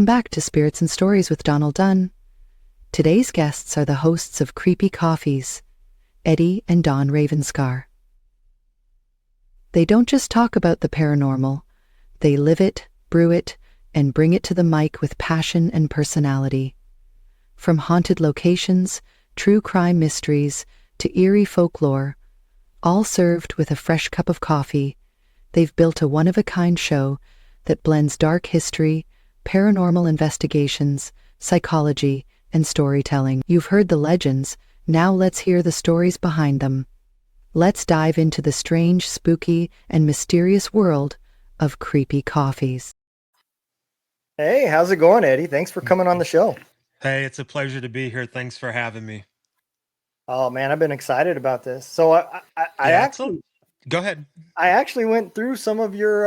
Back to Spirits and Stories with Donald Dunn. Today's guests are the hosts of Creepy Coffees, Eddie and Don Ravenscar. They don't just talk about the paranormal, they live it, brew it, and bring it to the mic with passion and personality. From haunted locations, true crime mysteries, to eerie folklore, all served with a fresh cup of coffee, they've built a one-of-a-kind show that blends dark history, paranormal investigations, psychology, and storytelling. You've heard the legends, now let's hear the stories behind them. Let's dive into the strange, spooky, and mysterious world of Creepy Coffees. Hey, how's it going, Eddie? Thanks for coming on the show. Hey, it's a pleasure to be here. Thanks for having me. Oh man, I've been excited about this. So Go ahead. I actually went through some of your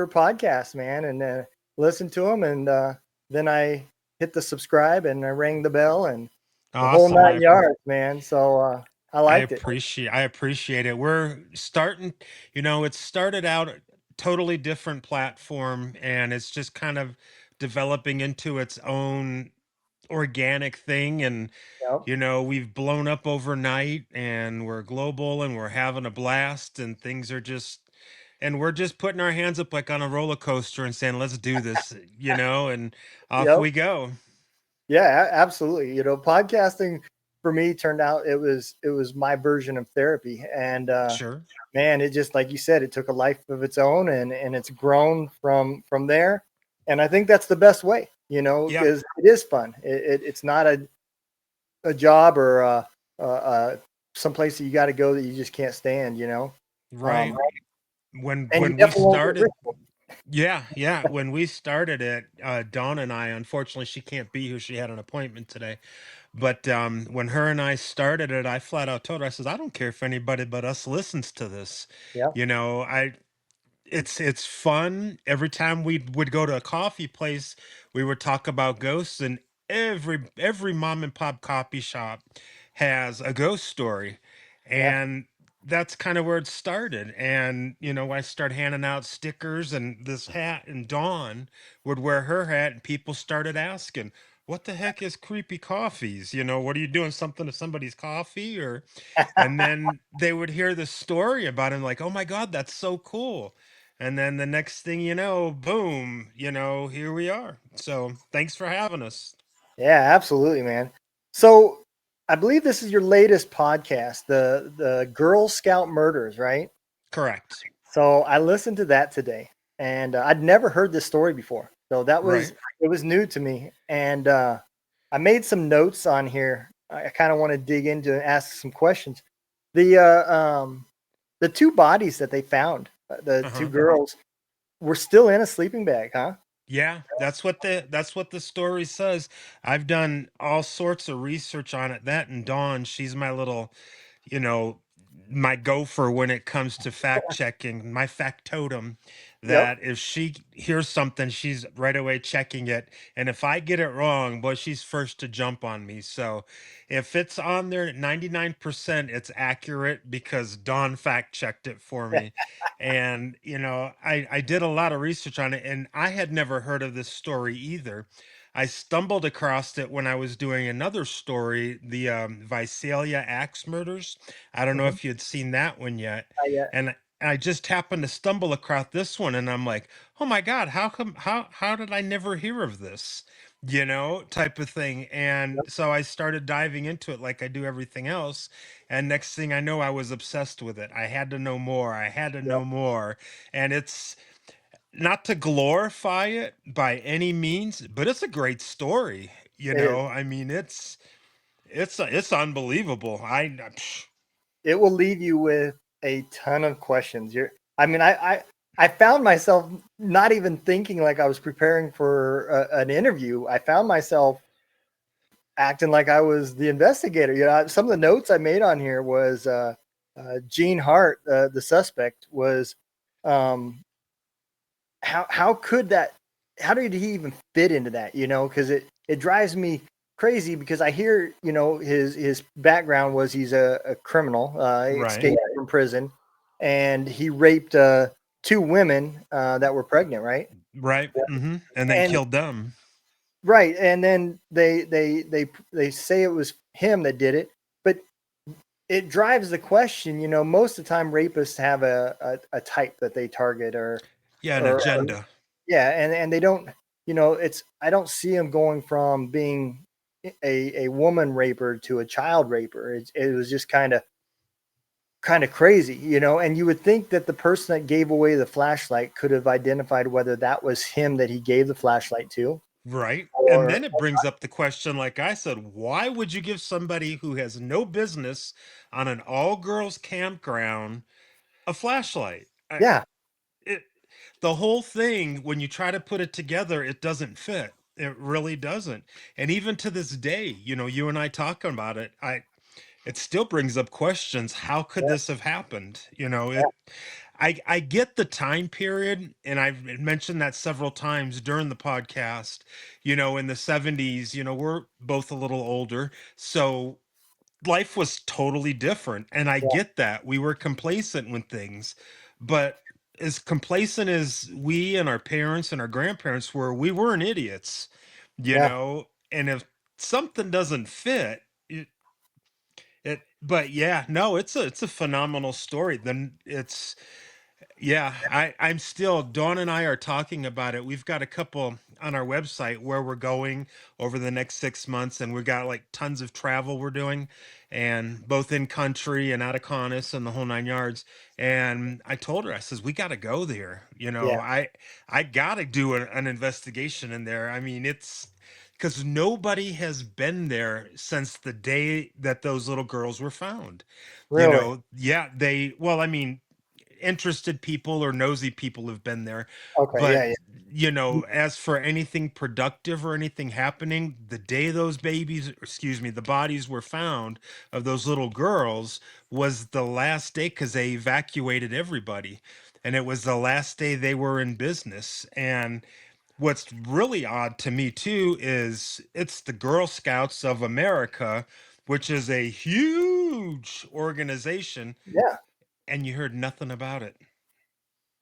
podcasts, man, and listened to them, and then I hit the subscribe and I rang the bell and the whole Awesome. 9 yards, man. So I liked it. I appreciate it. We're starting, it started out a totally different platform and it's just kind of developing into its own organic thing. And Yep. we've blown up overnight and we're global and we're having a blast and things are just and we're just putting our hands up like on a roller coaster and saying let's do this, and off Yep. we go. Yeah, absolutely. Podcasting for me turned out it was my version of therapy, and Sure. man, it just like you said, it took a life of its own, and it's grown from there. And I think that's the best way, Yeah. because it is fun. It's not a job or someplace that you got to go that you just can't stand, Right. when and you when we definitely won't get started. rich. Yeah, when we started it, Dawn and I, unfortunately she can't be here, she had an appointment today, but when her and I started it, I flat out told her, I says, I don't care if anybody but us listens to this. Yeah, I it's fun. Every time we would go to a coffee place, we would talk about ghosts, and every mom and pop coffee shop has a ghost story. yeah. And that's kind of where it started. And I started handing out stickers and this hat, and Dawn would wear her hat, and people started asking, what the heck is creepy coffees? What are you doing, something to somebody's coffee? Or and then they would hear the story about him, like, oh my God, that's so cool. And then the next thing you know, boom, here we are. So thanks for having us. Yeah, absolutely, man. So I believe this is your latest podcast, the Girl Scout murders, right? Correct. So I listened to that today, and I'd never heard this story before. So Right. it was new to me, and I made some notes on here. I kind of want to dig into and ask some questions. The the two bodies that they found, the two Uh-huh. girls, were still in a sleeping bag, huh? Yeah, that's what the story says. I've done all sorts of research on it. That and Dawn, she's my little, you know, my gopher when it comes to fact checking, my factotum, Yep. that if she hears something, she's right away checking it. And if I get it wrong, boy, she's first to jump on me. So if it's on there at 99%, it's accurate because Dawn fact checked it for me. And, I did a lot of research on it and I had never heard of this story either. I stumbled across it when I was doing another story, the Visalia axe murders. I don't know Mhm. if you'd seen that one yet. Yeah. And I just happened to stumble across this one and I'm like, "Oh my God, how did I never hear of this?" Type of thing. And Yep. so I started diving into it like I do everything else. And next thing I know, I was obsessed with it. I had to know more. I had to Yep. know more. And it's not to glorify it by any means, but it's a great story. It is. I mean, it's unbelievable. It will leave you with a ton of questions. I mean, I found myself not even thinking like I was preparing for an interview. I found myself acting like I was the investigator. Some of the notes I made on here was Gene Hart, the suspect, was um, how could that? How did he even fit into that? Because it drives me crazy because I hear his background was he's a criminal. He Right, escaped from prison, and he raped two women that were pregnant, right? right. And then And killed them. right, and then they say it was him that did it, but it drives the question. Most of the time rapists have a type that they target, Yeah, an or agenda. yeah, and they don't. It's I don't see them going from being a woman raper to a child raper. It was just kind of crazy, and you would think that the person that gave away the flashlight could have identified whether that was him that he gave the flashlight to, Right. And or then it brings up the question, like I said, why would you give somebody who has no business on an all girls campground a flashlight? yeah, It, the whole thing, when you try to put it together, it doesn't fit. It really doesn't. And even to this day, you and I talking about it, it still brings up questions. How could yeah, this have happened? yeah, I get the time period, and I've mentioned that several times during the podcast. In the 70s, we're both a little older, so life was totally different, and I yeah, get that. We were complacent with things, but as complacent as we and our parents and our grandparents were, we weren't idiots, yeah, and if something doesn't fit, but yeah, no, it's a phenomenal story. Then it's yeah, I'm still, Dawn and I are talking about it. We've got a couple on our website where we're going over the next 6 months, and we've got like tons of travel we're doing, and both in country and out of Conus and the whole 9 yards. And I told her, I says, we got to go there. yeah, I got to do an investigation in there. I mean, it's because nobody has been there since the day that those little girls were found. really, Yeah, well, I mean, interested people or nosy people have been there, okay, but yeah, yeah, as for anything productive or anything happening, the day those babies, excuse me, the bodies were found of those little girls was the last day, because they evacuated everybody, and it was the last day they were in business. And what's really odd to me too is it's the Girl Scouts of America, which is a huge organization, yeah. and you heard nothing about it.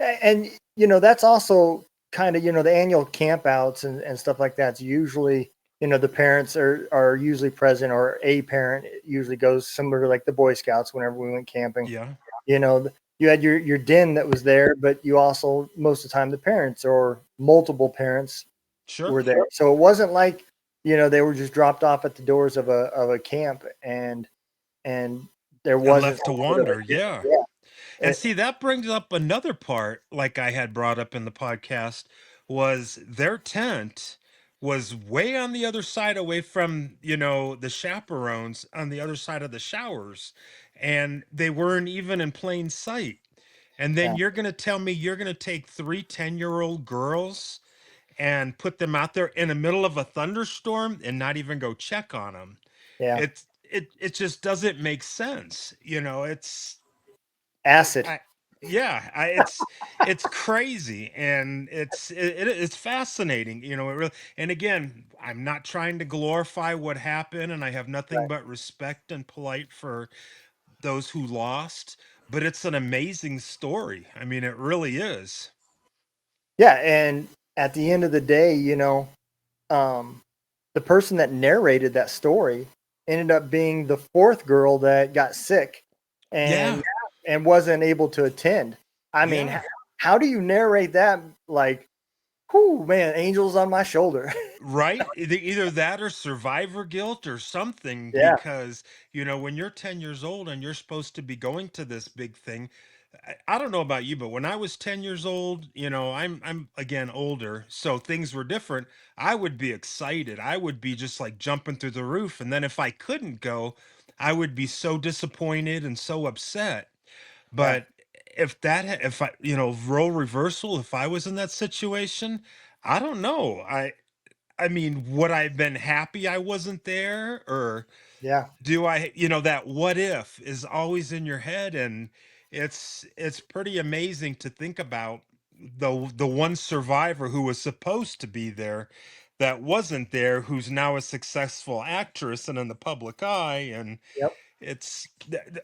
And that's also kind of the annual campouts and stuff like that. It's usually the parents are usually present, or a parent usually goes, similar to like the Boy Scouts whenever we went camping. Yeah, You had your den that was there, but you also, most of the time, the parents or multiple parents sure. were there. So it wasn't like they were just dropped off at the doors of a camp, and there And wasn't left to some sort of wander. Yeah. yeah. And see, that brings up another part, like I had brought up in the podcast, was their tent was way on the other side, away from, the chaperones, on the other side of the showers. And they weren't even in plain sight. And then Yeah, you're going to tell me you're going to take 3 10-year-old girls and put them out there in the middle of a thunderstorm and not even go check on them. yeah, It just doesn't make sense. acid. I yeah, it's crazy, and it's fascinating. It really, and again, I'm not trying to glorify what happened, and I have nothing Right. but respect and polite for those who lost, but it's an amazing story. I mean, it really is. Yeah, and at the end of the day, um, the person that narrated that story ended up being the fourth girl that got sick and Yeah, and wasn't able to attend. I mean, yeah. how do you narrate that? Like, whoo, man, angels on my shoulder. Right? Either that or survivor guilt or something, Yeah, because, when you're 10 years old and you're supposed to be going to this big thing, I don't know about you, but when I was 10 years old, I'm again older, so things were different. I would be excited. I would be just like jumping through the roof. And then if I couldn't go, I would be so disappointed and so upset. yeah, But if I, role reversal, if I was in that situation, I don't know. I mean, would I have been happy I wasn't there? Or yeah, do I, that what if is always in your head, and it's pretty amazing to think about the one survivor who was supposed to be there that wasn't there, who's now a successful actress and in the public eye. And yep.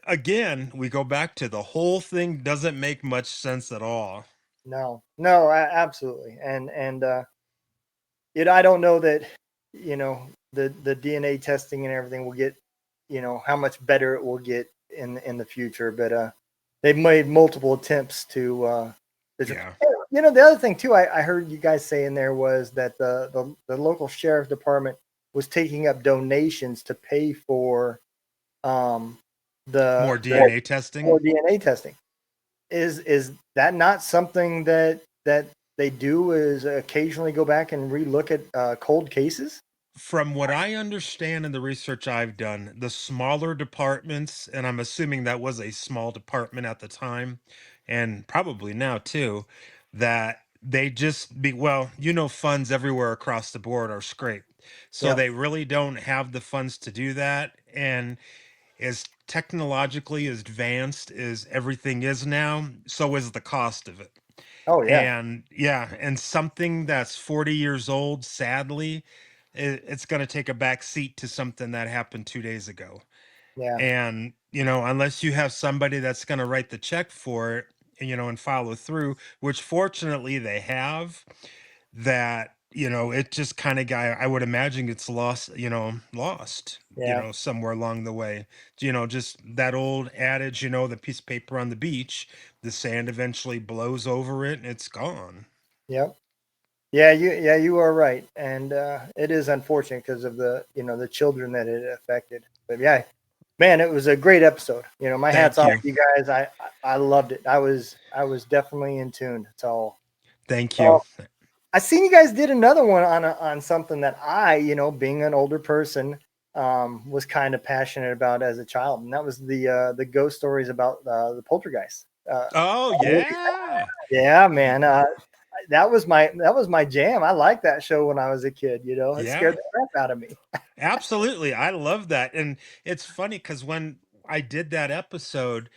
again, we go back to the whole thing doesn't make much sense at all. No, no, absolutely. And I don't know that. the DNA testing and everything will get, how much better it will get in the future. But they've made multiple attempts to. Yeah. The other thing too, I heard you guys say in there was that the local sheriff department was taking up donations to pay for um, More the DNA testing. more DNA testing. Is that not something that they do? Is occasionally go back and relook at cold cases? From what I understand in the research I've done, the smaller departments, and I'm assuming that was a small department at the time, and probably now too, that they just be well, funds everywhere across the board are scraped. So Yep. they really don't have the funds to do that. And as technologically as advanced as everything is now, so is the cost of it. Oh yeah. And yeah, and something that's 40 years old, sadly, it's going to take a back seat to something that happened 2 days ago. Yeah. And, unless you have somebody that's going to write the check for it, and follow through, which fortunately they have, that, it just kind of guy, I would imagine gets lost, Yeah. somewhere along the way. Just that old adage, the piece of paper on the beach, the sand eventually blows over it and it's gone. Yep. Yeah, you are right, and it is unfortunate because of the children that it affected. But yeah, man, it was a great episode. My hats Thank off you. to you guys. I loved it. I was definitely in tune. So Thank you. uh, I seen you guys did another one on something that being an older person, was kind of passionate about as a child, and that was the ghost stories about the poltergeist. Oh, yeah. Yeah, man. That was my jam. I liked that show when I was a kid. It scared Yeah. the crap out of me. Absolutely. I love that. And it's funny because when I did that episode,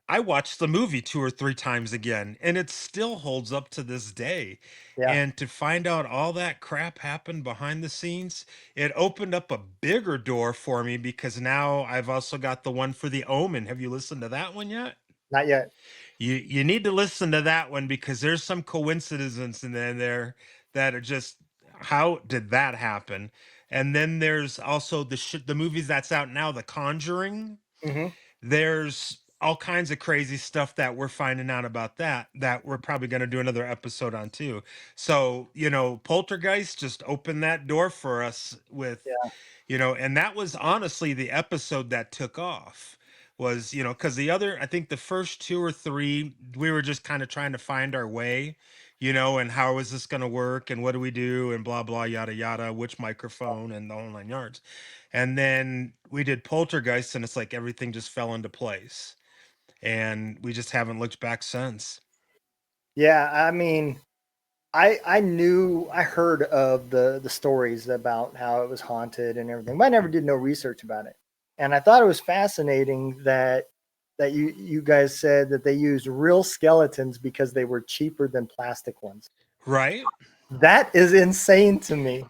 I watched the movie 2 or 3 times again, and it still holds up to this day. Yeah. And to find out all that crap happened behind the scenes, it opened up a bigger door for me because now I've also got the one for the Omen. Have you listened to that one yet? Not yet. You need to listen to that one because there's some coincidences in there that are just how did that happen? And then there's also the movies that's out now, The Conjuring. Hmm. There's all kinds of crazy stuff that we're finding out about that we're probably going to do another episode on too. So, Poltergeist just opened that door for us with, Yeah. and that was honestly the episode that took off was, because the other, I think the first 2 or 3, we were just kind of trying to find our way, and how is this going to work and what do we do and blah, blah, yada, yada, which microphone and the whole 9 yards. And then we did Poltergeist, and it's like everything just fell into place. And we just haven't looked back since. Yeah. I mean, I heard of the stories about how it was haunted and everything, but I never did no research about it. And I thought it was fascinating that you guys said that they used real skeletons because they were cheaper than plastic ones. Right? That is insane to me.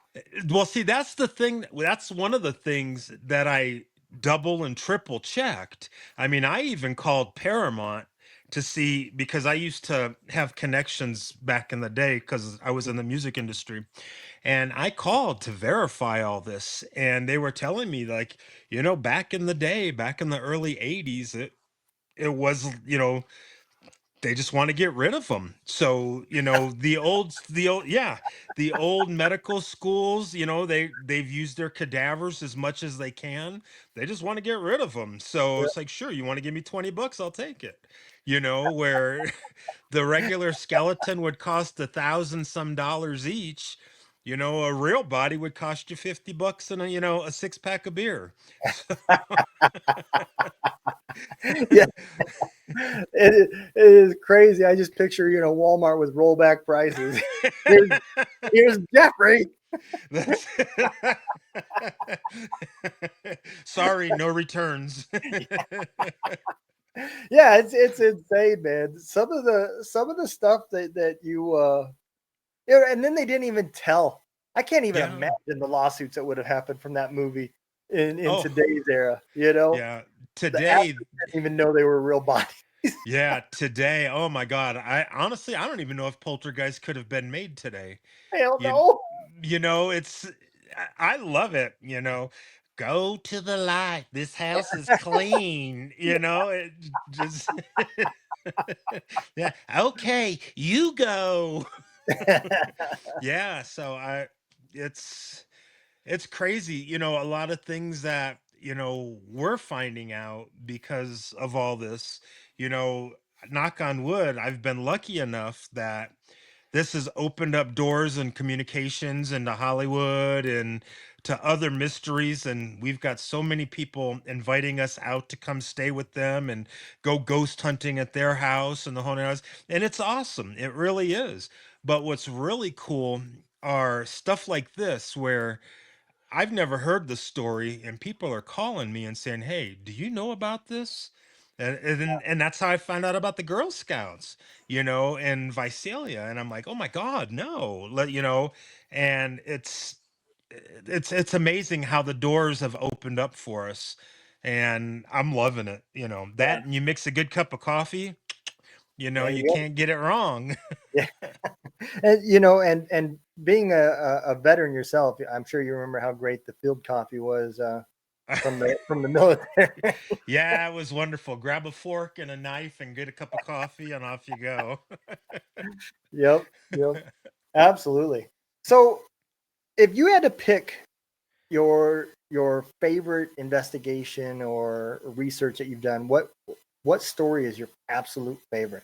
Well, see, that's the thing. That's one of the things that I double and triple checked. I mean, I even called Paramount to see because I used to have connections back in the day because I was in the music industry. And I called to verify all this. And they were telling me, like, back in the day, back in the early 80s, it was, they just want to get rid of them. So, the old medical schools, they've used their cadavers as much as they can. They just want to get rid of them. So it's like, sure, you want to give me $20, I'll take it. Where the regular skeleton would cost 1,000 some dollars each. A real body would cost you $50 and a 6 pack of beer. Yeah, it is crazy. I just picture Walmart with rollback prices. Here's, here's Jeffrey. That's sorry, no returns. Yeah, it's insane, man. Some of the stuff that and then they didn't even tell. I can't even Yeah. imagine the lawsuits that would have happened from that movie in Oh, today's era. yeah. The actors Today, didn't even know they were real bodies. yeah, today. Oh my God. I don't even know if Poltergeist could have been made today. Hell You no. you know, it's I love it, go to the light, this house is clean, it just yeah, okay, you go. Yeah, so it's it's crazy, a lot of things that, we're finding out because of all this, you know, knock on wood, I've been lucky enough that this has opened up doors and communications into Hollywood and to other mysteries. And we've got so many people inviting us out to come stay with them and go ghost hunting at their house and the whole house. And it's awesome. It really is. But what's really cool are stuff like this where I've never heard the story, and people are calling me and saying, "Hey, do you know about this?" And that's how I found out about the Girl Scouts, and Visalia. And I'm like, "Oh my God, no!" And it's amazing how the doors have opened up for us, and I'm loving it. Yeah, That, and you mix a good cup of coffee, there you you go. can't get it wrong. Yeah. And and being a veteran yourself, I'm sure you remember how great the field coffee was from the military. Yeah, it was wonderful. Grab a fork and a knife and get a cup of coffee, and off you go. Yep, yep, absolutely. So, if you had to pick your favorite investigation or research that you've done, what story is your absolute favorite?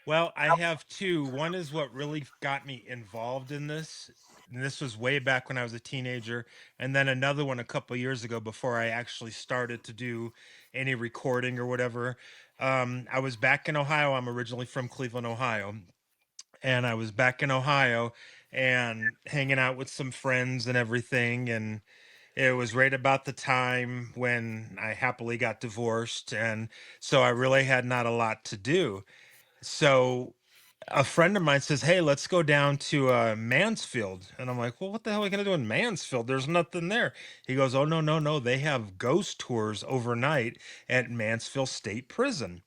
Well, I have two. One is what really got me involved in this. And this was way back when I was a teenager. And then another one a couple years ago before I actually started to do any recording or whatever. I was back in Ohio. I'm originally from Cleveland, Ohio. And I was back in Ohio and hanging out with some friends and everything. And it was right about the time when I happily got divorced. And so I really had not a lot to do. So a friend of mine says, "Hey, let's go down to Mansfield." And I'm like, "Well, what the hell are we going to do in Mansfield? There's nothing there." He goes, "Oh, no, no, no. They have ghost tours overnight at Mansfield State Prison."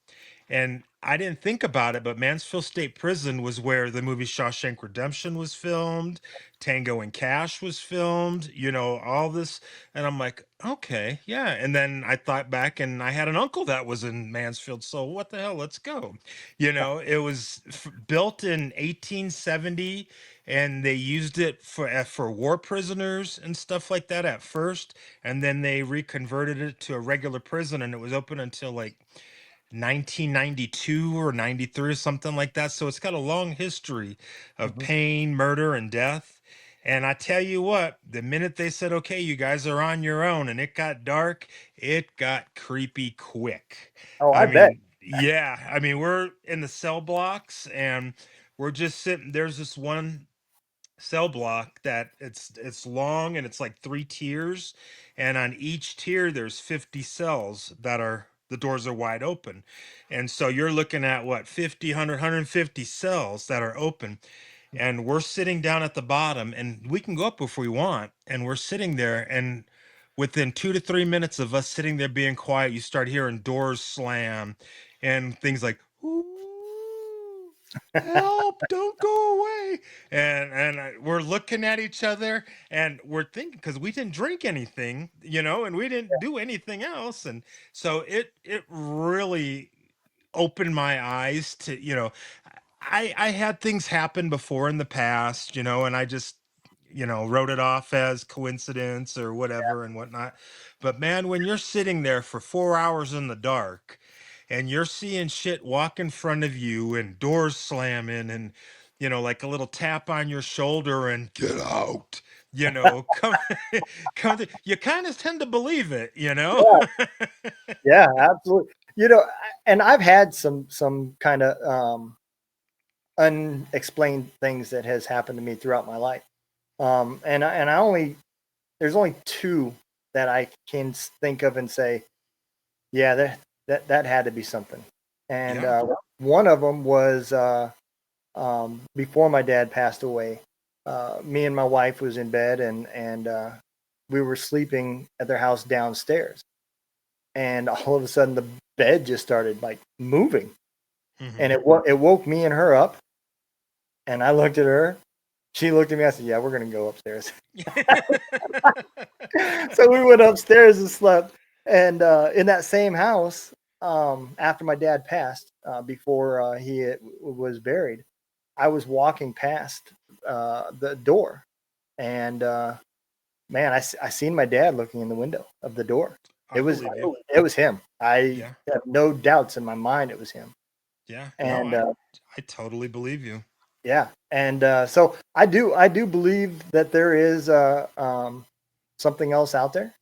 And I didn't think about it, but Mansfield State Prison was where the movie Shawshank Redemption was filmed, Tango and Cash was filmed, all this. And I'm like, okay, yeah. And then I thought back and I had an uncle that was in Mansfield. So what the hell? Let's go. It was built in 1870 and they used it for war prisoners and stuff like that at first. And then they reconverted it to a regular prison and it was open until like 1992 or 93 or something like that. So it's got a long history of Mhm. pain, murder, and death. And I tell you what, the minute they said, "Okay, you guys are on your own," and it got dark, it got creepy quick. Oh, I I bet. mean, yeah, I mean, we're in the cell blocks and we're just sitting. There's this one cell block that it's long and it's like three tiers, and on each tier there's 50 cells that are the doors are wide open, and so you're looking at what 50 150 cells that are open, and we're sitting down at the bottom and we can go up if we want, and we're sitting there, and within 2 to 3 minutes of us sitting there being quiet you start hearing doors slam and things like, "Ooh, help, don't go away." And we're looking at each other and we're thinking, because we didn't drink anything, and we didn't do anything else. And so it really opened my eyes to, I had things happen before in the past, and I just, wrote it off as coincidence or whatever and whatnot. But man, when you're sitting there for 4 hours in the dark and you're seeing shit walk in front of you and doors slamming and, like a little tap on your shoulder and "Get out," come, you kind of tend to believe it, Yeah, yeah, absolutely. And I've had some kind of unexplained things that has happened to me throughout my life. And I only there's only two that I can think of and say, yeah, that had to be something. And Yeah. one of them was before my dad passed away. Me and my wife was in bed, and we were sleeping at their house downstairs, and all of a sudden the bed just started like moving, Hmm. and it woke me and her up, and I looked at her, She looked at me. I said, "Yeah, we're gonna go upstairs." So we went upstairs and slept. And in that same house, after my dad passed, before was buried, I was walking past the door, and man, I seen my dad looking in the window of the door. I believe you. It was him. I Yeah. have no doubts in my mind it was him. Yeah. No, And I totally believe you. yeah, and so I do believe that there is something else out there.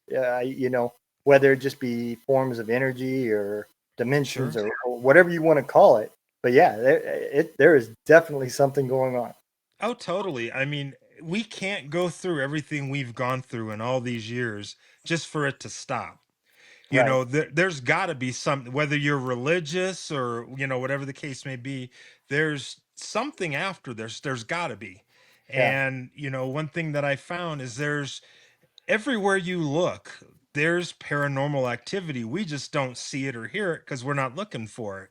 Whether it just be forms of energy or dimensions, Sure. or whatever you want to call it. But yeah, there is definitely something going on. Oh, totally. I mean, we can't go through everything we've gone through in all these years just for it to stop. Right. There's got to be some, whether you're religious or, whatever the case may be, there's something after there's got to be. Yeah. And, one thing that I found is there's everywhere you look, there's paranormal activity. We just don't see it or hear it because we're not looking for it.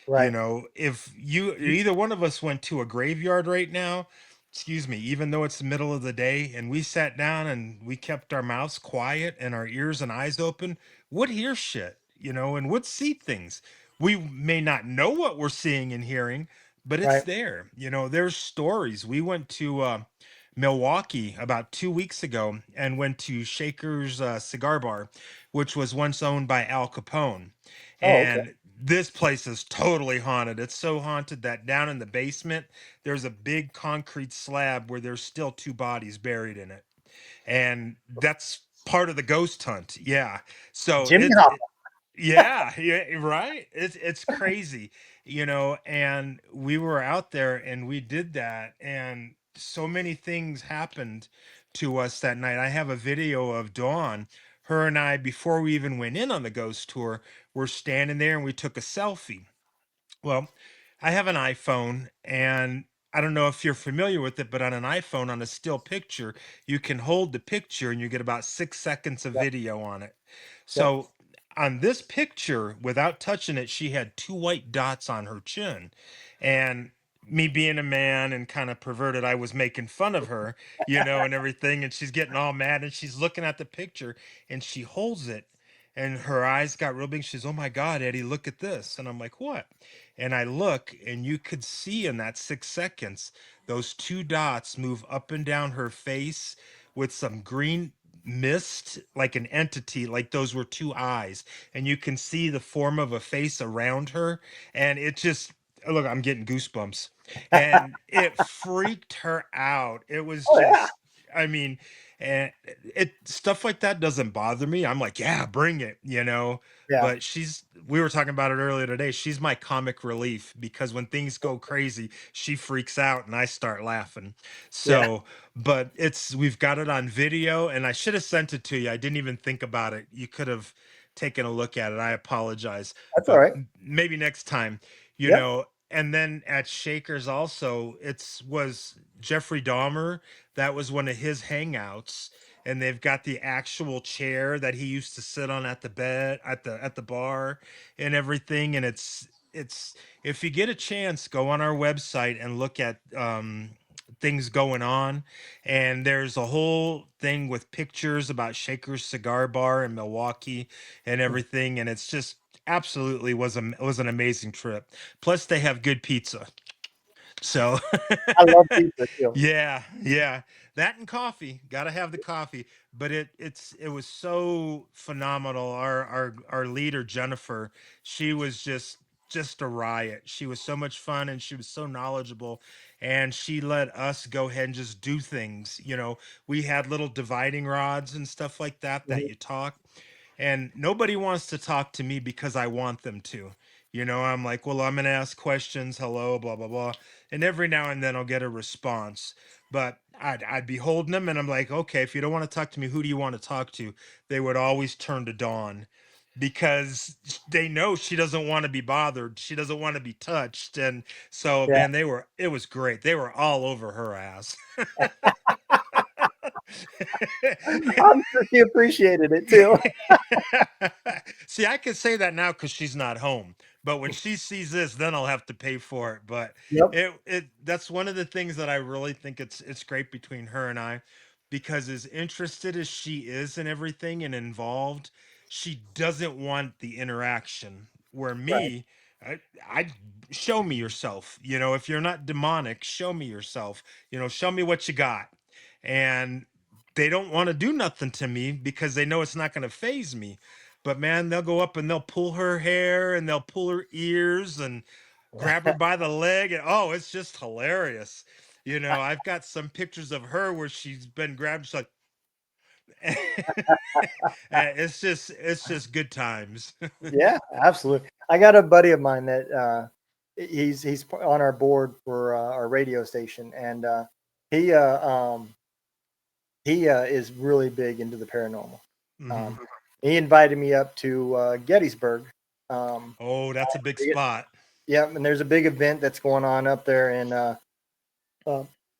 Right. If either one of us went to a graveyard right now, excuse me, even though it's the middle of the day, and we sat down and we kept our mouths quiet and our ears and eyes open, would hear shit, and would see things. We may not know what we're seeing and hearing, but it's Right. there. There's stories. We went to Milwaukee about 2 weeks ago and went to Shaker's Cigar Bar, which was once owned by Al Capone. Oh, okay. And this place is totally haunted. It's so haunted that down in the basement, there's a big concrete slab where there's still two bodies buried in it. And that's part of the ghost hunt. Yeah. So Jimmy Hop. yeah, yeah, right. It's crazy, and we were out there and we did that, and so many things happened to us that night. I have a video of Dawn, her and I, before we even went in on the ghost tour, we're standing there and we took a selfie. Well, I have an iPhone, and I don't know if you're familiar with it, but on an iPhone, on a still picture, you can hold the picture and you get about 6 seconds of Yep. video on it. Yep. So on this picture, without touching it, she had two white dots on her chin. And me being a man and kind of perverted, I was making fun of her, and everything. And she's getting all mad and she's looking at the picture and she holds it. And her eyes got real big. She's, "Oh my God, Eddie, look at this." And I'm like, "What?" And I look, and you could see in that 6 seconds, those two dots move up and down her face with some green mist, like an entity, like those were two eyes. And you can see the form of a face around her. And it just, look, I'm getting goosebumps. And it freaked her out. It was Oh yeah. just, I mean, and it stuff like that doesn't bother me. I'm like, yeah, bring it. Yeah. But we were talking about it earlier today. She's my comic relief because when things go crazy, she freaks out and I start laughing. Yeah. So, but we've got it on video and I should have sent it to you. I didn't even think about it. You could have taken a look at it. I apologize. That's all But right. maybe next time, Yep. and then at Shakers also, was Jeffrey Dahmer. That was one of his hangouts, and they've got the actual chair that he used to sit on at the bed at the bar and everything. And it's if you get a chance, go on our website and look at things going on. And there's a whole thing with pictures about Shaker's Cigar Bar in Milwaukee and everything. And it's just absolutely was an amazing trip. Plus, they have good pizza. So I love pizza too. yeah, yeah. That and coffee. Gotta have the coffee. But it was so phenomenal. Our leader, Jennifer, she was just a riot. She was so much fun and she was so knowledgeable. And she let us go ahead and just do things. We had little dividing rods and stuff like that Mhm. you talk. And nobody wants to talk to me because I want them to. I'm like, well, I'm going to ask questions. Hello, blah, blah, blah. And every now and then I'll get a response. But I'd be holding them and I'm like, okay, if you don't want to talk to me, who do you want to talk to? They would always turn to Dawn because they know she doesn't want to be bothered. She doesn't want to be touched. And so, Yeah. man, it was great. They were all over her ass. I'm sure she appreciated it too. See, I could say that now because she's not home. But when she sees this, then I'll have to pay for it. But Yep. it that's one of the things that I really think it's great between her and I, because as interested as she is in everything and involved, she doesn't want the interaction. Where Right. me, I show me yourself. If you're not demonic, show me yourself. Show me what you got. And they don't want to do nothing to me because they know it's not going to phase me. But man, they'll go up and they'll pull her hair and they'll pull her ears and grab her by the leg. And oh, it's just hilarious. I've got some pictures of her where she's been grabbed. She's like, it's just good times. Yeah, absolutely. I got a buddy of mine that he's on our board for our radio station, and he is really big into the paranormal. Hmm. Um, he invited me up to Gettysburg. Um, Oh, that's a big spot. yeah, and there's a big event that's going on up there in uh,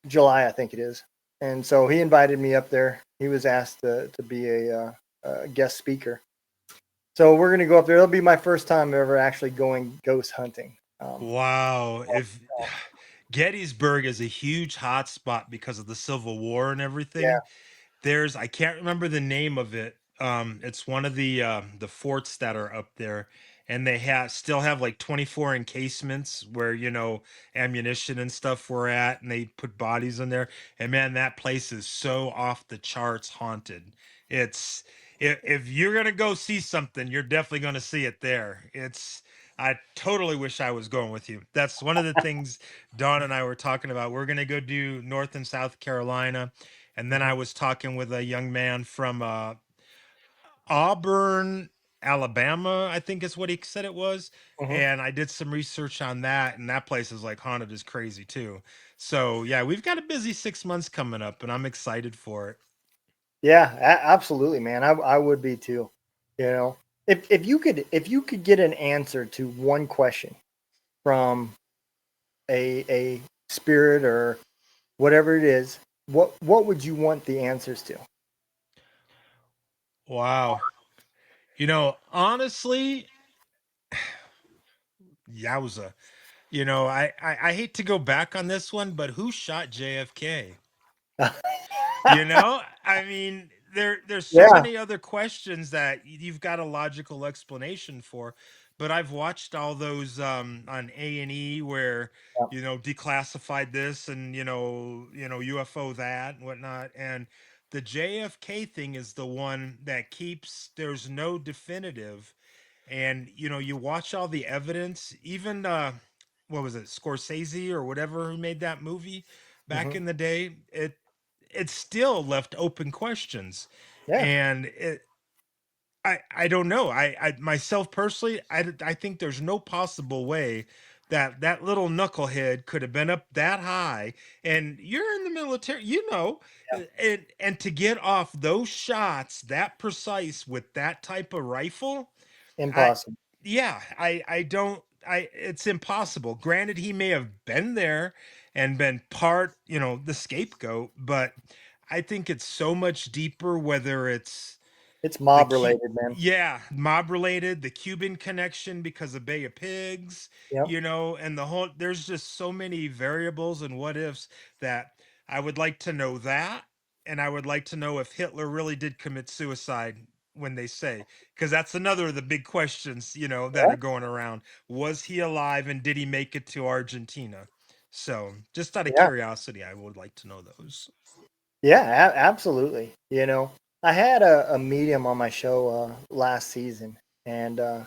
July, I think it is. And so he invited me up there. He was asked to be a guest speaker. So we're gonna go up there. It'll be my first time ever actually going ghost hunting. Wow. If Gettysburg is a huge hot spot because of the Civil War and Yeah. everything. I can't remember the name of it. It's one of the forts that are up there, and they still have like 24 encasements where ammunition and stuff were at, and they put bodies in there. And man, that place is so off the charts haunted. It's if you're gonna go see something, you're definitely gonna see it there. I totally wish I was going with you. That's one of the things Dawn and I were talking about. We're gonna go do North and South Carolina, and then Mhm. I was talking with a young man from Auburn, Alabama, I think is what he said it was. Mhm. And I did some research on that, and that place is like haunted as crazy too. So yeah, we've got a busy 6 months coming up, and I'm excited for it. Yeah, absolutely, man. I would be too. You know, if you could get an answer to one question from a spirit or whatever it is, what would you want the answers to? Wow. Honestly, yowza. I hate to go back on this one, but who shot JFK? I mean, there's so Yeah. many other questions that you've got a logical explanation for, but I've watched all those on A&E where Yeah. declassified this and UFO that and whatnot, and the JFK thing is the one that keeps there's no definitive. And you watch all the evidence, even what was it, Scorsese or whatever, who made that movie back Mhm. in the day. It still left open questions. Yeah. And I don't know. I myself personally, I think there's no possible way that that little knucklehead could have been up that high. And you're in the military, and to get off those shots that precise with that type of rifle, I Impossible. yeah, I don't I it's impossible. Granted, he may have been there and been part, the scapegoat, but I think it's so much deeper, whether it's It's the mob related, man. yeah, mob related, the Cuban connection because of Bay of Pigs, Yep. and the whole there's just so many variables and what ifs that I would like to know that, and I would like to know if Hitler really did commit suicide when they say, because that's another of the big questions, that Yeah. are going around. Was he alive and did he make it to Argentina? So, just out of Yeah. curiosity, I would like to know those. Yeah, absolutely. I had a medium on my show last season, and a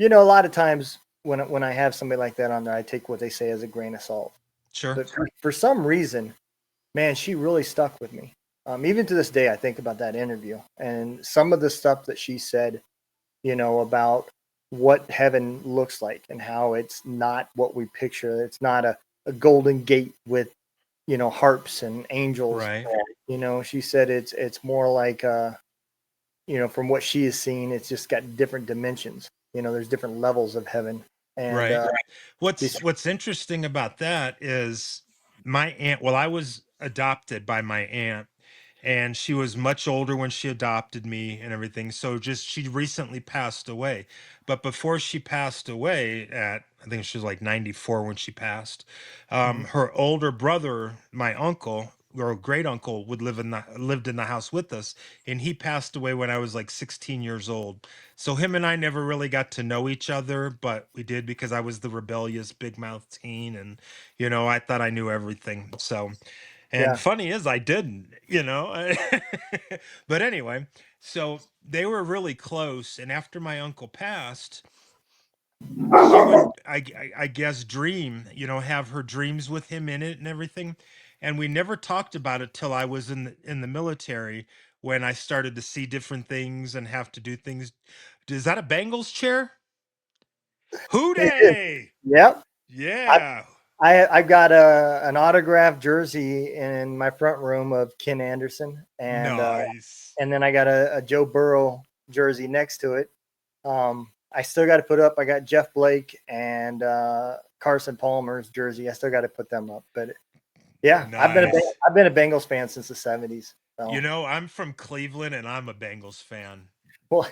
lot of times when I have somebody like that on there, I take what they say as a grain of salt. Sure. But for some reason, man, she really stuck with me. Even to this day, I think about that interview and some of the stuff that she said, about what heaven looks like and how it's not what we picture. It's not a golden gate with harps and angels. Right. She said it's more like from what she has seen, it's just got different dimensions. There's different levels of heaven, and Right. she's What's interesting about that is my aunt, well, I was adopted by my aunt, and she was much older when she adopted me and everything. So just she recently passed away. But before she passed away, at I think she was like 94 when she passed, Mhm. her older brother, my uncle or great uncle, would lived in the house with us, and he passed away when I was like 16 years old. So him and I never really got to know each other, but we did because I was the rebellious big mouth teen, and I thought I knew everything. So, and Yeah. funny is, I didn't, but anyway, so they were really close. And after my uncle passed, she would, I guess, dream, have her dreams with him in it and everything. And we never talked about it till I was in the military, when I started to see different things and have to do things. Is that a Bengals chair? It is. Hooday! Yep. I, Yeah. I've got an autographed jersey in my front room of Ken Anderson, Nice. and then I got a Joe Burrow jersey next to it. I still got to put up. I got Jeff Blake and Carson Palmer's jersey. I still got to put them up. But yeah, Nice. I've been a Bengals fan since the '70s. So I'm from Cleveland and I'm a Bengals fan. well,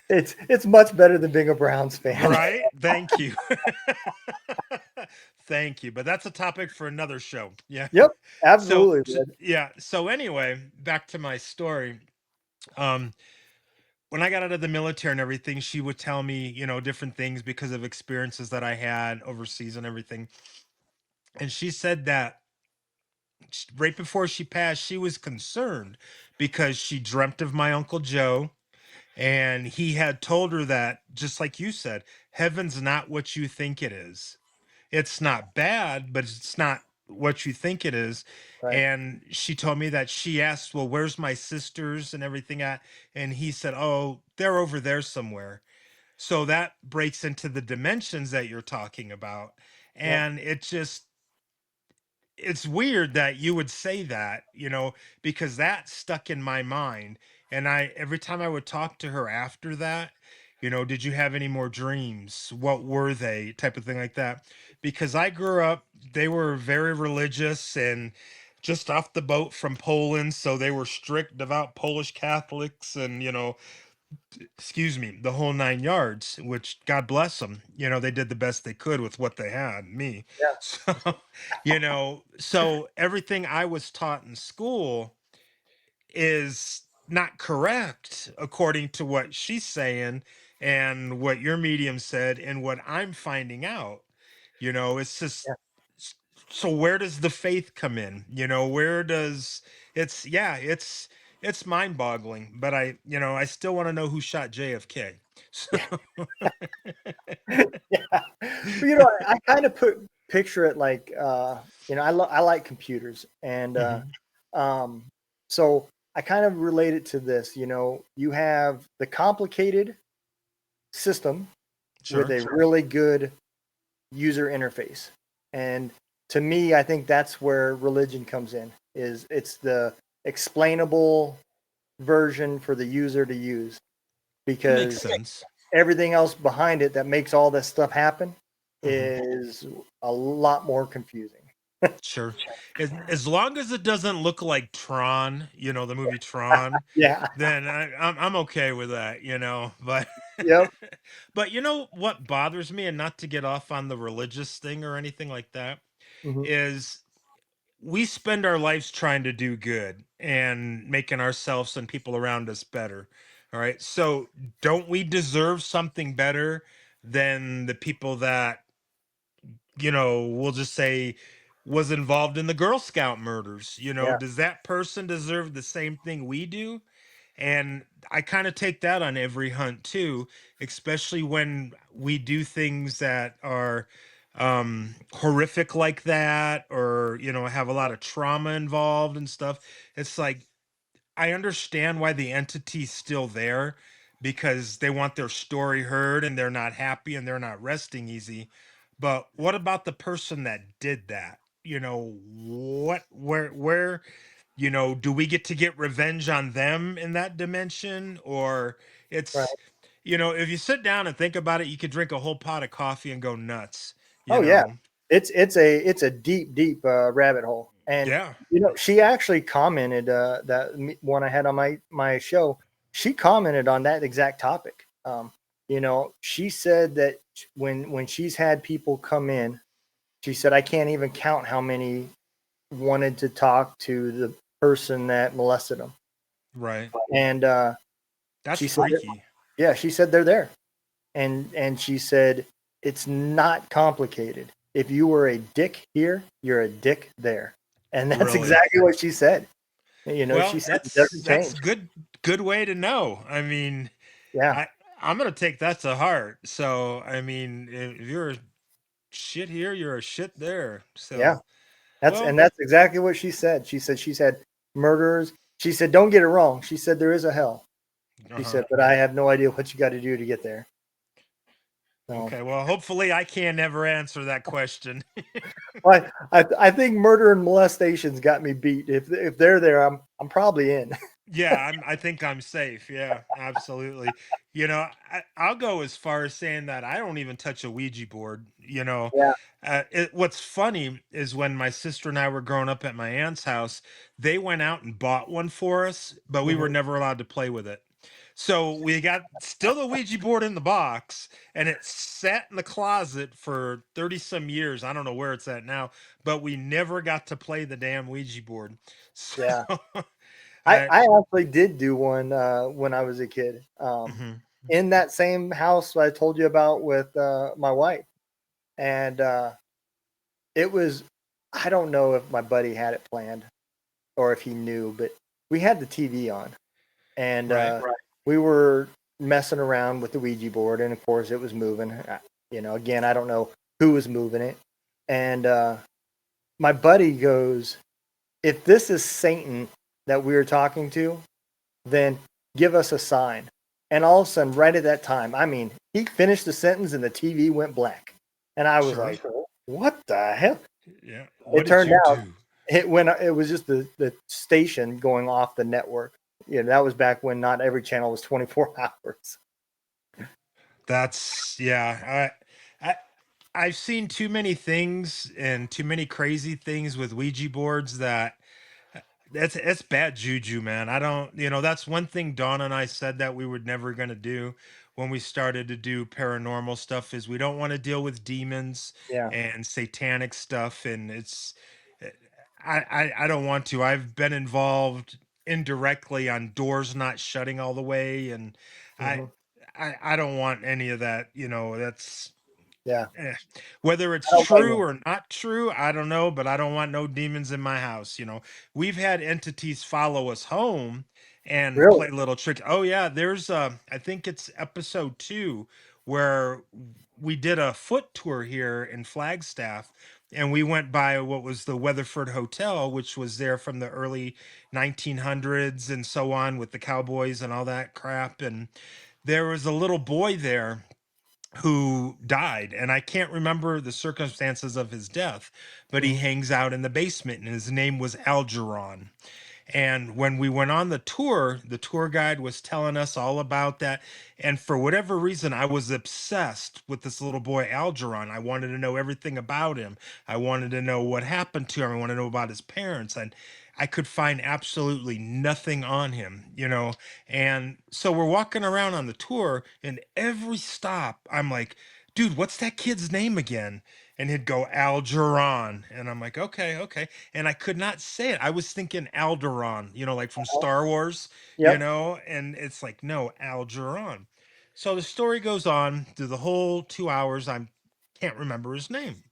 it's much better than being a Browns fan. Right? Thank you. Thank you. But that's a topic for another show. Yeah. Yep, So, absolutely, so man. yeah. So anyway, back to my story. Um, when I got out of the military and everything, she would tell me, different things because of experiences that I had overseas and everything. And she said that right before she passed, she was concerned because she dreamt of my Uncle Joe. And he had told her that, just like you said, heaven's not what you think it is. It's not bad, but it's not what you think it is. Right. And she told me that she asked, well, where's my sisters and everything at? And he said, oh, they're over there somewhere. So that breaks into the dimensions that you're talking about. Yep. And it's weird that you would say that, because that stuck in my mind. And every time I would talk to her after that, did you have any more dreams? What were they? Type of thing like that. Because I grew up, they were very religious and just off the boat from Poland. So they were strict, devout Polish Catholics and, excuse me, the whole 9 yards, which God bless them. They did the best they could with what they had, me. Yeah. So, so everything I was taught in school is not correct according to what she's saying and what your medium said and what I'm finding out. It's just, Yeah. so where does the faith come in? Where does it's mind-boggling, but I still want to know who shot JFK. So, Yeah. Yeah. Well, I kind of picture it like I like computers, and mhm, um, so I kind of relate it to this. You have the complicated system with sure. a really good user interface, and to me, I think that's where religion comes in. Is it's the explainable version for the user to use, It makes because sense. everything else behind it that makes all this stuff happen Mhm. is a lot more confusing. Sure. As long as it doesn't look like Tron, the movie Tron, Yeah. then I'm okay with that, But Yep. but what bothers me, and not to get off on the religious thing or anything like that, Hmm. is we spend our lives trying to do good and making ourselves and people around us better. All right. So don't we deserve something better than the people that, we'll just say was involved in the Girl Scout murders? Yeah. Does that person deserve the same thing we do? And I kind of take that on every hunt too, especially when we do things that are horrific like that, or have a lot of trauma involved and stuff. It's like, I understand why the entity's still there, because they want their story heard and they're not happy and they're not resting easy. But what about the person that did that? What, where, do we get revenge on them in that dimension? Or Right. it's, if you sit down and think about it, you could drink a whole pot of coffee and go nuts, you Oh yeah. know? It's a deep rabbit hole, And Yeah. she actually commented one I had on my show. She commented on that exact topic. She said that when she's had people come in, she said I can't even count how many wanted to talk to the person that molested them. Right. And That's she said, freaky. yeah, she said they're there, and she said it's not complicated. If you were a dick here, you're a dick there, and that's Really. exactly what she said. She Well, said it that's doesn't that's change. good way to know. I mean, Yeah, I'm gonna take that to heart. So I mean, if you're a shit here, you're a shit there. yeah. So That's well, and that's exactly what she said. She said she's had murderers. She said, don't get it wrong. She said there is a hell. She uh-huh. said, but I have no idea what you got to do to get there. So, Okay. Well, hopefully I can never answer that question. I think murder and molestations got me beat. If they're there, I'm probably in. Yeah, I think I'm safe. Yeah, absolutely. I'll go as far as saying that I don't even touch a Ouija board. Yeah. What's funny is when my sister and I were growing up at my aunt's house, they went out and bought one for us, but we were Hmm. never allowed to play with it. So we got still the Ouija board in the box, and it sat in the closet for 30 some years. I don't know where it's at now, but we never got to play the damn Ouija board. So Yeah. I I actually did do one when I was a kid. mhm. In that same house I told you about with my wife, and it was. I don't know if my buddy had it planned or if he knew, but we had the TV on, and Right. we were messing around with the Ouija board, and of course it was moving. Again, I don't know who was moving it, and my buddy goes, "If this is Satan that we were talking to, then give us a sign." And all of a sudden, right at that time, I mean, he finished the sentence and the TV went black, and I was Sure. like, "What the hell?" Yeah. It What did turned you out do? it was just the station going off the network. That was back when not every channel was 24 hours. That's yeah. I I've seen too many things and too many crazy things with Ouija boards that that's bad juju, man. I don't, that's one thing Dawn and I said that we were never going to do when we started to do paranormal stuff is we don't want to deal with demons Yeah. and satanic stuff and eh, I don't want to. I've been involved indirectly on doors not shutting all the way and I Hmm. I don't want any of that, that's Yeah. Eh, whether I it's don't blame true you. or not true, I don't know, but I don't want no demons in my house. We've had entities follow us home and Really? play little tricks. Oh yeah, there's I think it's episode 2 where we did a foot tour here in Flagstaff and we went by what was the Weatherford Hotel, which was there from the early 1900s and so on with the cowboys and all that crap. And there was a little boy there who died and I can't remember the circumstances of his death, but he Hmm. hangs out in the basement and his name was Algeron. And when we went on the tour guide was telling us all about that. And for whatever reason, I was obsessed with this little boy, Algeron. I wanted to know everything about him. I wanted to know what happened to him. I wanted to know about his parents. And I could find absolutely nothing on him, And so we're walking around on the tour, and every stop, I'm like, dude, what's that kid's name again? And he'd go Algeron. And I'm like, okay, okay, and I could not say it. I was thinking Alderaan, like from Star Wars, Yep. and it's like, no, Algernon. So the story goes on through the whole 2 hours. I can't remember his name.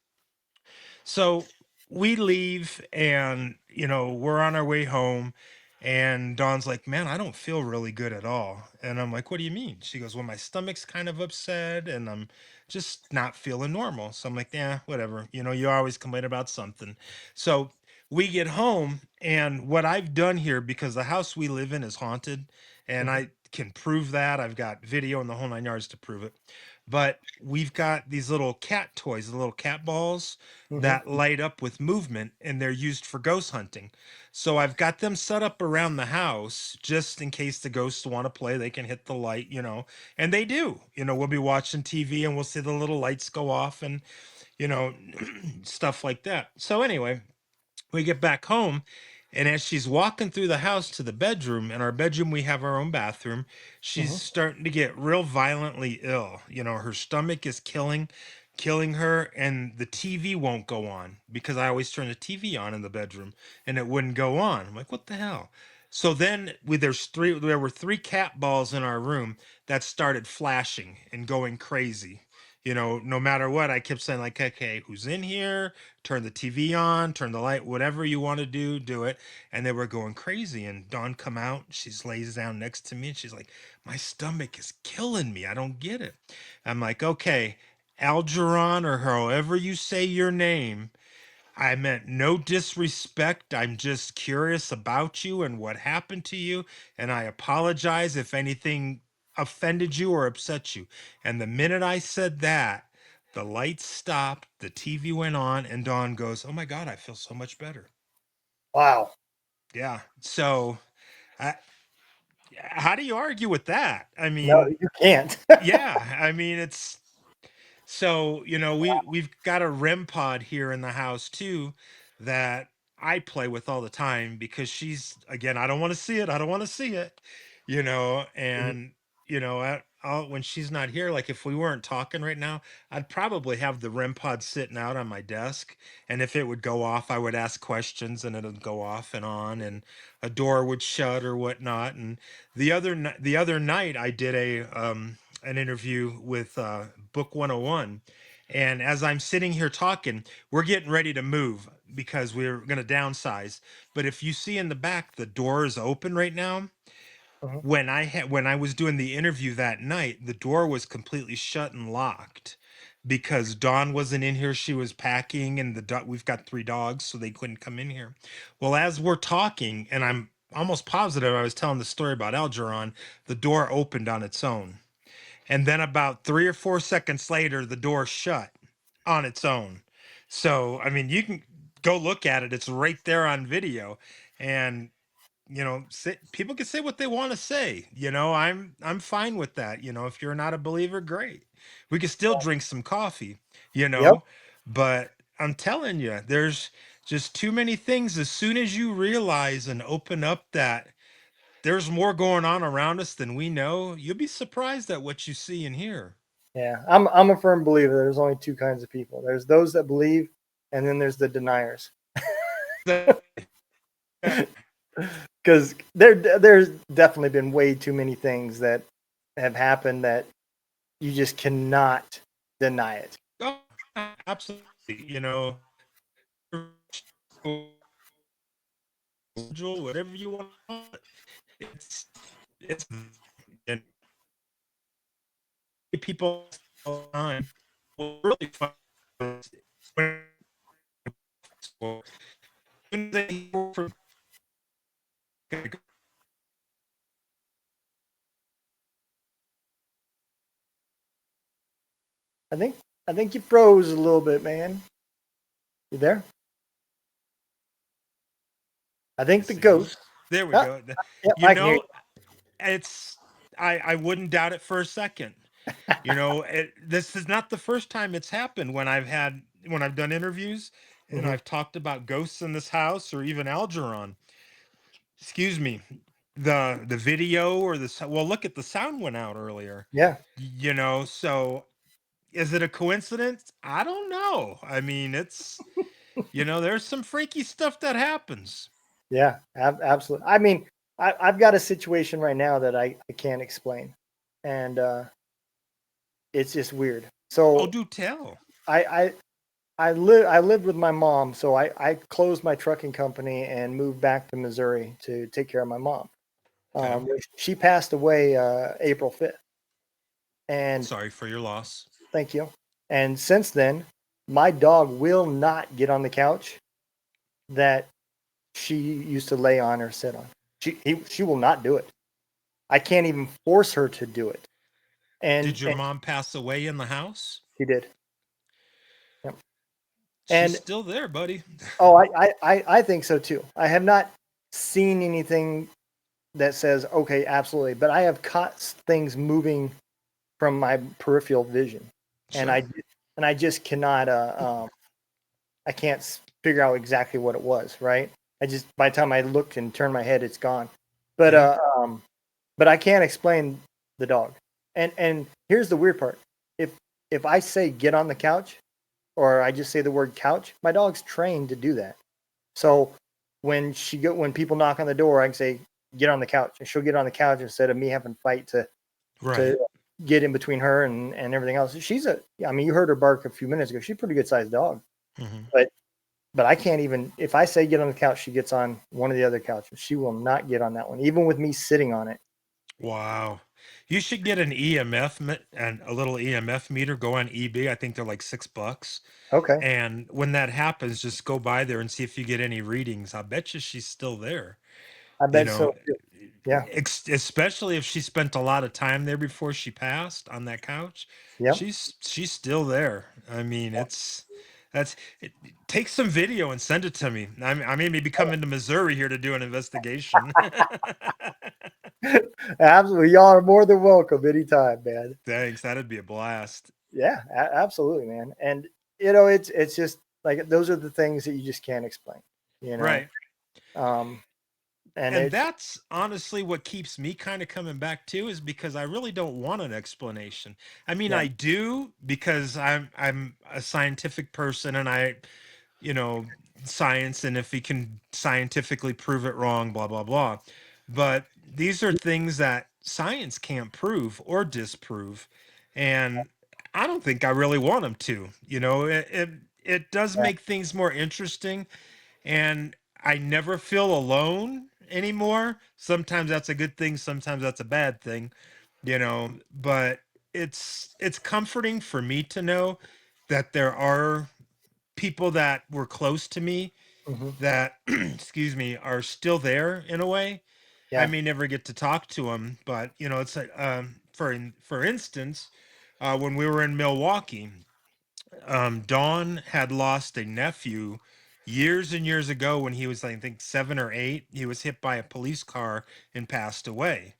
So we leave and, we're on our way home. And Dawn's like, man, I don't feel really good at all. And I'm like, what do you mean? She goes, well, my stomach's kind of upset and I'm just not feeling normal. So I'm like, yeah, whatever. You always complain about something. So we get home. And what I've done here, because the house we live in is haunted, and Hmm. I can prove that, I've got video and the whole 9 yards to prove it. But we've got these little cat toys, the little cat balls Hmm. that light up with movement and they're used for ghost hunting. So I've got them set up around the house just in case the ghosts want to play. They can hit the light, and they do. We'll be watching TV and we'll see the little lights go off and, you know, stuff like that. So anyway, We get back home, and as she's walking through the house to the bedroom, in our bedroom we have our own bathroom, she's Mhm. starting to get real violently ill. Her stomach is killing her, and the TV won't go on because I always turn the TV on in the bedroom and it wouldn't go on. I'm like, what the hell? So then there were three cat balls in our room that started flashing and going crazy. No matter what, I kept saying, like, okay, who's in here? Turn the TV on, turn the light, whatever you want to do it. And they were going crazy. And Dawn come out, she lays down next to me and she's like, my stomach is killing me. I don't get it. I'm like, okay, Algeron, or however you say your name, I meant no disrespect. I'm just curious about you and what happened to you. And I apologize if anything offended you or upset you. And the minute I said that, the lights stopped, the TV went on, and Dawn goes, oh my God, I feel so much better. Wow. Yeah. So, I, how do you argue with that? I No, mean, you can't. yeah, I mean, it's so, we've got a REM pod here in the house too that I play with all the time because I don't want to see it. I don't want to see it, Mhm. and when she's not here, like if we weren't talking right now, I'd probably have the REM pod sitting out on my desk, and if it would go off, I would ask questions and it'd go off and on, and a door would shut or whatnot. And the other night I did an interview with Book 101. And as I'm sitting here talking, we're getting ready to move because we're going to downsize. But if you see in the back, the door is open right now. Mhm. When I was doing the interview that night, the door was completely shut and locked because Dawn wasn't in here. She was packing, and we've got three dogs, so they couldn't come in here. Well, as we're talking, and I'm almost positive I was telling the story about Algeron, the door opened on its own. And then about 3 or 4 seconds later, the door shut on its own. So, I mean, you can go look at it. It's right there on video. And, people can say what they want to say. I'm fine with that. If you're not a believer, great. We can still drink some coffee, you Yep. know, but I'm telling you, there's just too many things. As soon as you realize and open up that there's more going on around us than we know, you'll be surprised at what you see and hear. Yeah. I'm a firm believer there's only two kinds of people. There's those that believe, and then there's the deniers. That- Because there's definitely been way too many things that have happened that you just cannot deny it. oh, absolutely. Whatever you want to call it. It's and people all the time. Well, really fun. When they for I think I think you froze a little bit, man. You there? I think the see, ghost. there we Ah, go. yep, You I can hear know, it's I wouldn't doubt it for a second. This is not the first time it's happened when I've done interviews you. and Hmm. I've talked about ghosts in this house or even Algeron. Excuse me. The video or well, look at the sound went out earlier. Yeah, So is it a coincidence? I don't know. I mean, there's some freaky stuff that happens. yeah, absolutely. I mean, I've got a situation right now that I can't explain, and it's just weird. Oh, So do tell. I I lived with my mom, so I closed my trucking company and moved back to Missouri to take care of my mom. Okay. She passed away April 5th, and Sorry for your loss. thank you. And since then, my dog will not get on the couch that she used to lay on or sit on. She will not do it. I can't even force her to do it. Did your And mom pass away in the house? she did. Yep. She's And still there, buddy. oh, I think so too. I have not seen anything that says okay, absolutely, but I have caught things moving from my peripheral vision, and Sure. I just cannot I can't figure out exactly what it was. Right. I just by the time I looked and turned my head, it's gone. But Yeah. but I can't explain the dog. And here's the weird part. If if I say get on the couch, or I just say the word couch, my dog's trained to do that. So when people knock on the door, I can say get on the couch, and she'll get on the couch instead of me having to fight Right. to get in between her and everything else. I mean, you heard her bark a few minutes ago. She's a pretty good sized dog, Hmm. but I can't even, if I say get on the couch, she gets on one of the other couches. She will not get on that one, even with me sitting on it. Wow. You should get an and a little EMF meter. Go on eBay. I think they're like $6. Okay. And when that happens, just go by there and see if you get any readings. I bet you she's still there. I You bet know, so. Yeah. especially if she spent a lot of time there before she passed on that couch. Yep. She's still there. I mean, take some video and send it to me. I may be coming to Missouri here to do an investigation. Absolutely. Y'all are more than welcome anytime, man. Thanks, that'd be a blast. Yeah, absolutely, man. And it's just like those are the things that you just can't explain, you know. Right. Um, and And it's that's honestly what keeps me kind of coming back too, is because I really don't want an explanation. I mean, yeah, I do because I'm a scientific person, and you know, science, and if we can scientifically prove it wrong, blah blah blah. But these are things that science can't prove or disprove, and I don't think I really want them to. It does yeah, make things more interesting, and I never feel alone anymore. Sometimes that's a good thing, sometimes that's a bad thing, but it's comforting for me to know that there are people that were close to me hmm that excuse me, are still there in a way. I yeah, may never get to talk to them, but it's like, for instance, when we were in Milwaukee, Dawn had lost a nephew years and years ago when he was, I think, 7 or 8. He was hit by a police car and passed away.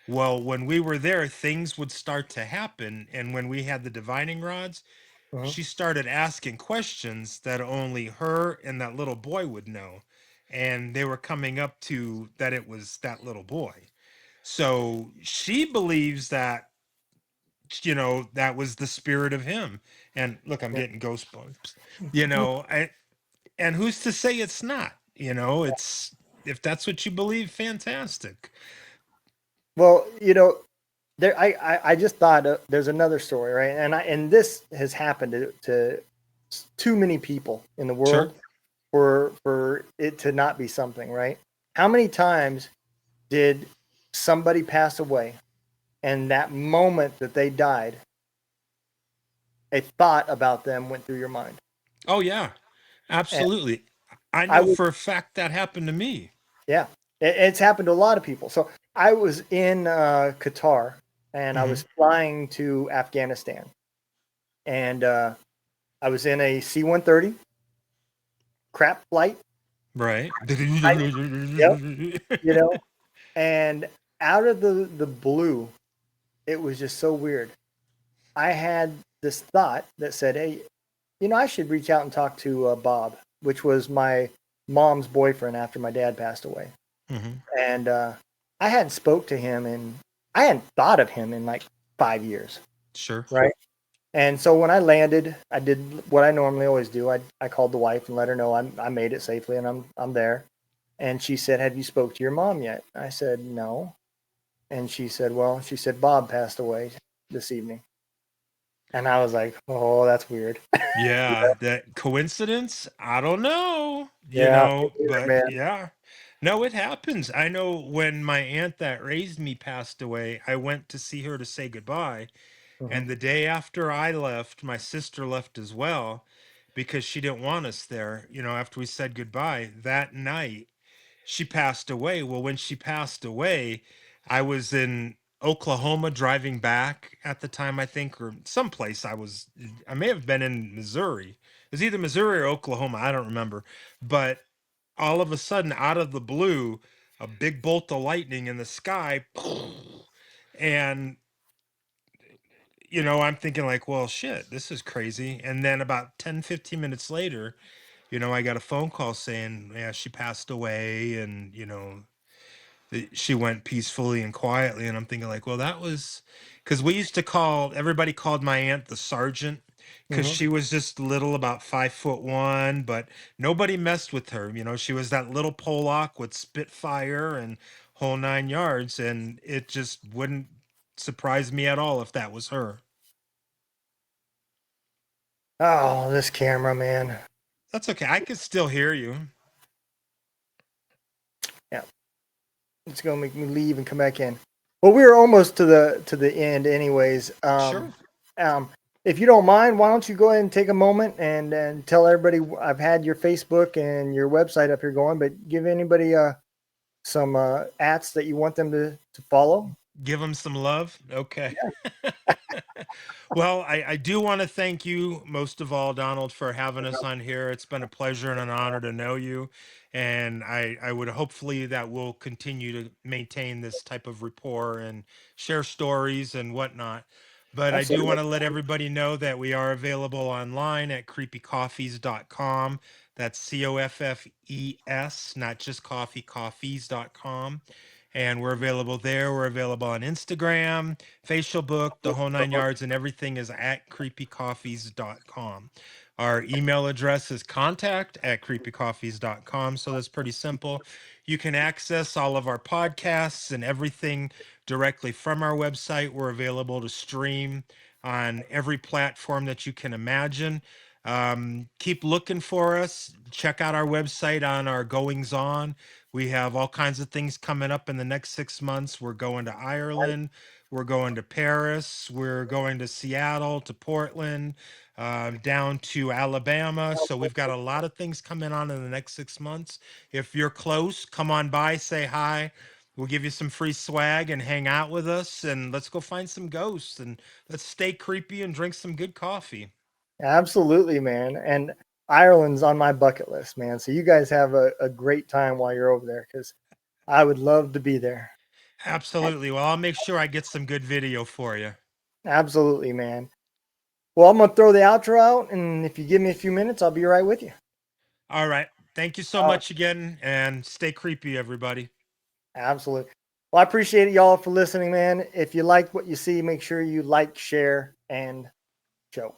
Well, when we were there, things would start to happen. And when we had the divining rods, hmm she started asking questions that only her and that little boy would know. And they were coming up to that it was that little boy. So she believes that that was the spirit of him. And look, I'm yeah. getting ghost bumps. And who's to say it's not? It's, if that's what you believe, fantastic. Well, there I just thought there's another story, right? And this has happened to too many people in the Sure. world for it to not be something, right? How many times did somebody pass away, and that moment that they died, a thought about them went through your mind? Oh yeah, And absolutely. I I know was, for a fact that happened to me. yeah, it's happened to a lot of people. So I was in Qatar, and I Hmm. was flying to Afghanistan, and I was in a C-130 crap flight. Right. I, yep, you know, and out of the blue, it was just so weird. I had this thought that said, "Hey, I should reach out and talk to Bob," which was my mom's boyfriend after my dad passed away. Hmm. And I hadn't spoke to him, and I hadn't thought of him in like 5 years, Sure. right? And so when I landed, I did what I normally always do. I called the wife and let her know I made it safely and I'm there. And she said, "Have you spoke to your mom yet?" I said, "No." And she said, "Well," she said, "Bob passed away this evening." And I was like, "Oh, that's weird." Yeah, that coincidence? I don't know, Yeah, but man. yeah. No, it happens. I know when my aunt that raised me passed away, I went to see her to say goodbye. hmm And the day after I left, my sister left as well because she didn't want us there. After we said goodbye that night, she passed away. Well, when she passed away, I was in Oklahoma driving back at the time, I think, or someplace. I may have been in Missouri. It was either Missouri or Oklahoma. I don't remember. But all of a sudden, out of the blue, a big bolt of lightning in the sky. And, I'm thinking, like, well, shit, this is crazy. And then about 10, 15 minutes later, I got a phone call saying, yeah, she passed away, and she went peacefully and quietly. And I'm thinking, like, well, that was because we used to everybody called my aunt the sergeant, because Hmm. she was just little, about 5'1", but nobody messed with her. She was that little Pollock with Spitfire and whole 9 yards, and it just wouldn't surprise me at all if that was her. Oh, this camera, man. That's okay. I could still hear you. Yeah, it's gonna make me leave and come back in. Well, we're almost to the end, anyways. Sure. If you don't mind, why don't you go ahead and take a moment and tell everybody I've had your Facebook and your website up here going, but give anybody some ats that you want them to follow. Give them some love. Okay. Well, I do want to thank you most of all, Donald, for having us on here. It's been a pleasure and an honor to know you. And I would hopefully that we'll continue to maintain this type of rapport and share stories and whatnot. But I do Absolutely. want to let everybody know that we are available online at creepycoffees.com. That's COFFES, not just coffee, coffees.com. And we're available there. We're available on Instagram, facial book, the whole 9 yards, and everything is at creepycoffees.com. Our email address is contact@creepycoffees.com. So that's pretty simple. You can access all of our podcasts and everything directly from our website. We're available to stream on every platform that you can imagine. Keep looking for us. Check out our website on our goings on. We have all kinds of things coming up in the next 6 months. We're going to Ireland. We're going to Paris. We're going to Seattle, to Portland, down to Alabama. So we've got a lot of things coming on in the next 6 months. If you're close, come on by, say hi. We'll give you some free swag and hang out with us. And let's go find some ghosts and let's stay creepy and drink some good coffee. Absolutely, man. And Ireland's on my bucket list, man. So you guys have a great time while you're over there because I would love to be there. Absolutely. Well, I'll make sure I get some good video for you. Absolutely, man. Well, I'm gonna throw the outro out, and if you give me a few minutes, I'll be right with you. All right. Thank you so All right. much again, and stay creepy, everybody. Absolutely. Well, I appreciate it, y'all, for listening, man. If you like what you see, make sure you like, share, and show.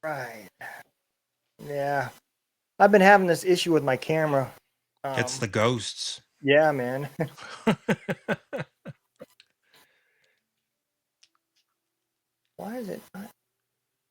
Right. Yeah. I've been having this issue with my camera. It's the ghosts. Yeah, man. Why is it?